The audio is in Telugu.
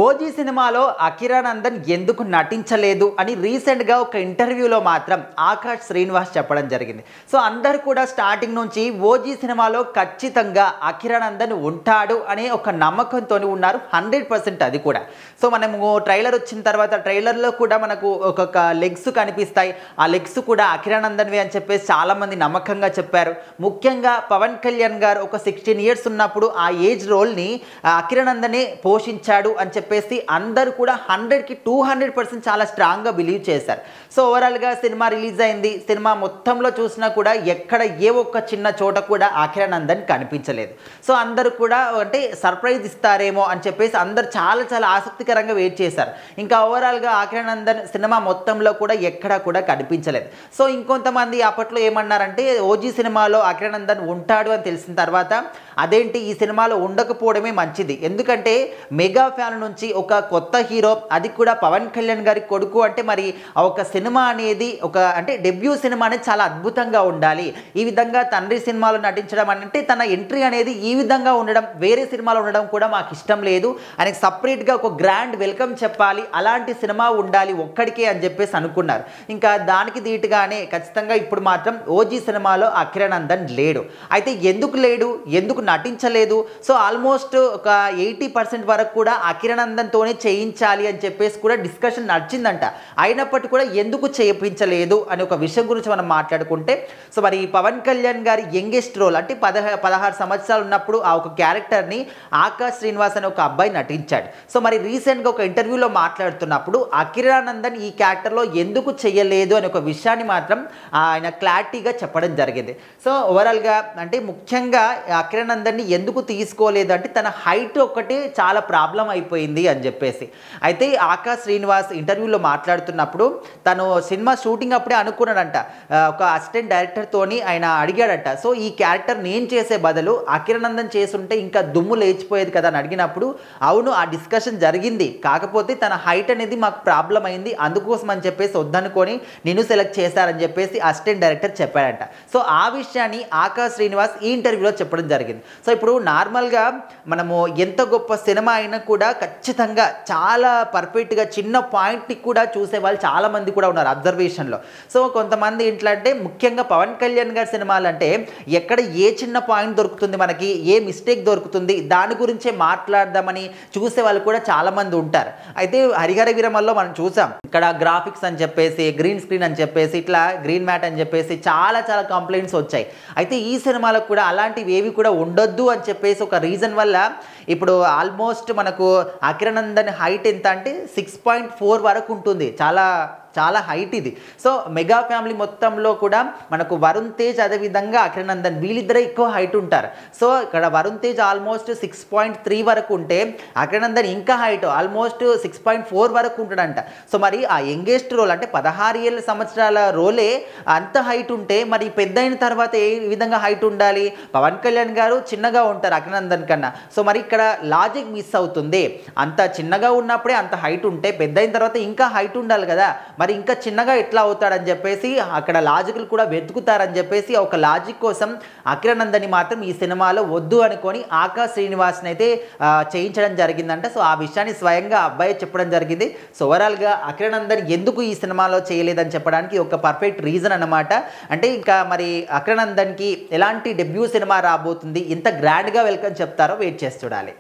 ఓజీ సినిమాలో అకిరానందన్ ఎందుకు నటించలేదు అని రీసెంట్గా ఒక ఇంటర్వ్యూలో మాత్రం ఆకాష్ శ్రీనివాస్ చెప్పడం జరిగింది. సో అందరు కూడా స్టార్టింగ్ నుంచి ఓజీ సినిమాలో ఖచ్చితంగా అకిరానందన్ ఉంటాడు అనే ఒక నమ్మకంతో ఉన్నారు. 100% అది కూడా. సో మనము ట్రైలర్ వచ్చిన తర్వాత ట్రైలర్లో కూడా మనకు ఒక్కొక్క లెగ్స్ కనిపిస్తాయి. ఆ లెగ్స్ కూడా అకిరానందన్వే అని చెప్పేసి చాలామంది నమ్మకంగా చెప్పారు. ముఖ్యంగా పవన్ కళ్యాణ్ గారు ఒక 16 ఇయర్స్ ఉన్నప్పుడు ఆ ఏజ్ రోల్ని అకిరానందనే పోషించాడు అని చెప్పేసి అందరూ కూడా 100కి 200% చాలా స్ట్రాంగ్గా బిలీవ్ చేశారు. సో ఓవరాల్గా సినిమా రిలీజ్ అయింది. సినిమా మొత్తంలో చూసినా కూడా ఎక్కడ ఏ ఒక్క చిన్న చోట కూడా అకిరానందన్ కనిపించలేదు. సో అందరూ కూడా అంటే సర్ప్రైజ్ ఇస్తారేమో అని చెప్పేసి అందరు చాలా ఆసక్తికరంగా వెయిట్ చేశారు. ఇంకా ఓవరాల్గా అకిరానందన్ సినిమా మొత్తంలో కూడా ఎక్కడా కూడా కనిపించలేదు. సో ఇంకొంతమంది అప్పట్లో ఏమన్నారంటే ఓజీ సినిమాలో అకిరానందన్ ఉంటాడు అని తెలిసిన తర్వాత అదేంటి ఈ సినిమాలో ఉండకపోవడమే మంచిది, ఎందుకంటే మెగా ఫ్యాన్ నుంచి ఒక కొత్త హీరో, అది కూడా పవన్ కళ్యాణ్ గారి కొడుకు అంటే మరి ఒక సినిమా అనేది ఒక అంటే డెబ్యూ సినిమా అనేది చాలా అద్భుతంగా ఉండాలి. ఈ విధంగా తండ్రి సినిమాలో నటించడం అంటే తన ఎంట్రీ అనేది ఈ విధంగా ఉండడం, వేరే సినిమాలో ఉండడం కూడా మాకు ఇష్టం లేదు. ఆయనకి సపరేట్గా ఒక గ్రాండ్ వెల్కమ్ చెప్పాలి, అలాంటి సినిమా ఉండాలి ఒక్కడికే అని చెప్పేసి అనుకున్నారు. ఇంకా దానికి ధీటుగానే ఖచ్చితంగా ఇప్పుడు మాత్రం ఓజీ సినిమాలో అకిరానందన్ లేడు. అయితే ఎందుకు లేడు, ఎందుకు నటించలేదు? సో ఆల్మోస్ట్ ఒక 80% వరకు కూడా అకిరానందన్తోనే చేయించాలి అని చెప్పేసి కూడా డిస్కషన్ నడిచిందంట. అయినప్పటికీ కూడా ఎందుకు చేయించలేదు అనే ఒక విషయం గురించి మనం మాట్లాడుకుంటే, సో మరి పవన్ కళ్యాణ్ గారి యంగెస్ట్ రోల్ అంటే 16 సంవత్సరాలు ఉన్నప్పుడు ఆ ఒక క్యారెక్టర్ని ఆకాష్ శ్రీనివాస్ అనే ఒక అబ్బాయి నటించాడు. సో మరి రీసెంట్గా ఒక ఇంటర్వ్యూలో మాట్లాడుతున్నప్పుడు అకిరానందన్ ఈ క్యారెక్టర్లో ఎందుకు చేయలేదు అనే ఒక విషయాన్ని మాత్రం ఆయన క్లారిటీగా చెప్పడం జరిగింది. సో ఓవరాల్గా అంటే ముఖ్యంగా అకిరానందన్ని ఎందుకు తీసుకోలేదు అంటే తన హైట్ ఒకటి చాలా ప్రాబ్లం అయిపోయింది అని చెప్పేసి. అయితే ఆకాష్ శ్రీనివాస్ ఇంటర్వ్యూలో మాట్లాడుతున్నప్పుడు తను సినిమా షూటింగ్ అప్పుడే అనుకున్నాడంట, ఒక అసిస్టెంట్ డైరెక్టర్తోని ఆయన అడిగాడట, సో ఈ క్యారెక్టర్ నేను చేసే బదులు అకిరానందన్ చేస్తుంటే ఇంకా దుమ్ము లేచిపోయేది కదా అని అడిగినప్పుడు అవును ఆ డిస్కషన్ జరిగింది, కాకపోతే తన హైట్ అనేది మాకు ప్రాబ్లం అయింది, అందుకోసం అని చెప్పేసి వద్దనుకొని నేను సెలెక్ట్ చేశారని చెప్పేసి అసిస్టెంట్ డైరెక్టర్ చెప్పాడంట. సో ఆ విషయాన్ని ఆకాష్ శ్రీనివాస్ ఈ ఇంటర్వ్యూలో చెప్పడం జరిగింది. సో ఇప్పుడు నార్మల్గా మనము ఎంత గొప్ప సినిమా అయినా కూడా ఖచ్చితంగా చాలా పర్ఫెక్ట్గా చిన్న పాయింట్ని కూడా చూసే వాళ్ళు చాలామంది కూడా ఉన్నారు అబ్జర్వేషన్లో. సో కొంతమంది ఎట్లా అంటే ముఖ్యంగా పవన్ కళ్యాణ్ గారి సినిమాలు అంటే ఎక్కడ ఏ చిన్న పాయింట్ దొరుకుతుంది, మనకి ఏ మిస్టేక్ దొరుకుతుంది, దాని గురించే మాట్లాడదామని చూసే వాళ్ళు కూడా చాలామంది ఉంటారు. అయితే హరిహర వీరమల్లో మనం చూసాం, ఇక్కడ గ్రాఫిక్స్ అని చెప్పేసి, గ్రీన్ స్క్రీన్ అని చెప్పేసి, ఇట్లా గ్రీన్ మ్యాట్ అని చెప్పేసి చాలా కంప్లైంట్స్ వచ్చాయి. అయితే ఈ సినిమాలకు కూడా అలాంటివి ఏవి కూడా ఉండొద్దు అని చెప్పేసి ఒక రీజన్ వల్ల ఇప్పుడు ఆల్మోస్ట్ మనకు అకిరానందన్ హైట్ ఎంత అంటే 6.4 వరకు ఉంటుంది, చాలా హైట్ ఇది. సో మెగా ఫ్యామిలీ మొత్తంలో కూడా మనకు వరుణ్ తేజ్ అదేవిధంగా అకిరానందన్ వీళ్ళిద్దరే ఎక్కువ హైట్ ఉంటారు. సో ఇక్కడ వరుణ్ తేజ్ ఆల్మోస్ట్ 6.3 వరకు ఉంటే అకిరానందన్ ఇంకా హైట్ ఆల్మోస్ట్ 6.4 వరకు ఉంటాడంట. సో మరి ఆ యంగెస్ట్ రోల్ అంటే 16 సంవత్సరాల రోలే అంత హైట్ ఉంటే మరి పెద్ద అయిన తర్వాత ఏ విధంగా హైట్ ఉండాలి? పవన్ కళ్యాణ్ గారు చిన్నగా ఉంటారు అకిరానందన్ కన్నా. సో మరి ఇక్కడ లాజిక్ మిస్ అవుతుంది. అంత చిన్నగా ఉన్నప్పుడే అంత హైట్ ఉంటే పెద్ద అయిన తర్వాత ఇంకా హైట్ ఉండాలి కదా, మరి ఇంకా చిన్నగా ఎట్లా అవుతాడని చెప్పేసి అక్కడ లాజిక్లు కూడా వెతుకుతారని చెప్పేసి ఒక లాజిక్ కోసం అకిరానందన్ని మాత్రం ఈ సినిమాలో వద్దు అనుకొని ఆకాష్ శ్రీనివాస్ని అయితే చేయించడం జరిగిందంట. సో ఆ విషయాన్ని స్వయంగా అబ్బాయి చెప్పడం జరిగింది. సో ఓవరాల్గా అకిరానందన్ ఎందుకు ఈ సినిమాలో చేయలేదని చెప్పడానికి ఒక పర్ఫెక్ట్ రీజన్ అన్నమాట. అంటే ఇంకా మరి అకిరానందన్కి ఎలాంటి డెబ్యూ సినిమా రాబోతుంది, ఎంత గ్రాండ్గా వెల్కమ్ చెప్తారో వెయిట్ చేసి చూడాలి.